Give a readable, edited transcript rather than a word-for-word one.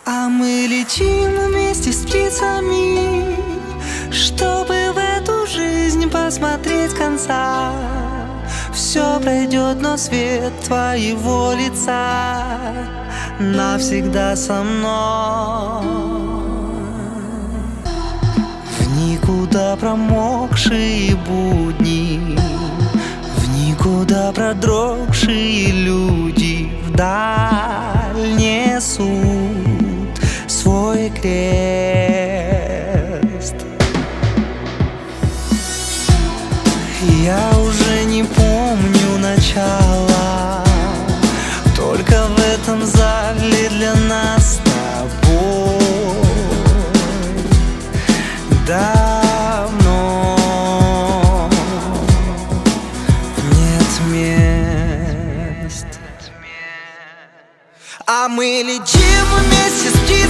А мы летим вместе с птицами, чтобы в эту жизнь посмотреть конца. Все пройдет, но свет твоего лица навсегда со мной. В никуда промокшие будни, в никуда продрогшие люди вдаль несут свой крест. Я уже не помню начала, только в этом зале для нас с тобой давно нет мест. А мы летим вместе с птицами,